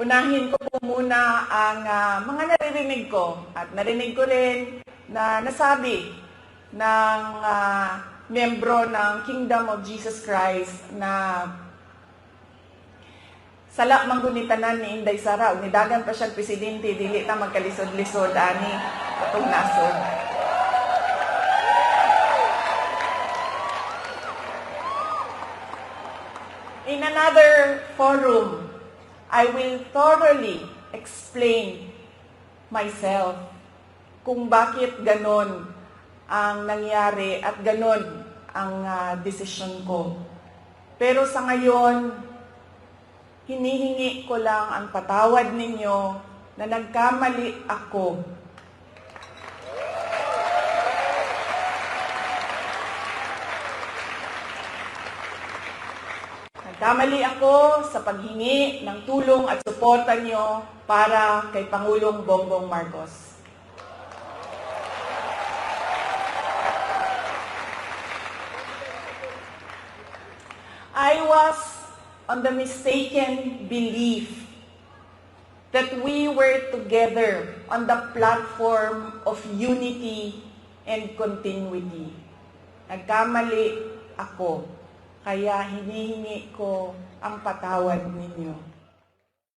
Unahin ko po muna ang mga naririnig ko at narinig ko rin na nasabi ng membro ng Kingdom of Jesus Christ na sala manggunitanan ni Inday Sara, unidagan pa siyang presidente, dili ta magkalisod-lisod ani atong nasod. In another forum, I will thoroughly explain myself kung bakit ganon ang nangyari at ganon ang desisyon ko. Pero sa ngayon, hinihingi ko lang ang patawad ninyo na nagkamali ako. Nagkamali ako sa paghingi ng tulong at suporta nyo para kay Pangulong Bongbong Marcos. I was on the mistaken belief that we were together on the platform of unity and continuity. Nagkamali ako. Kaya hinihingi ko ang patawad ninyo.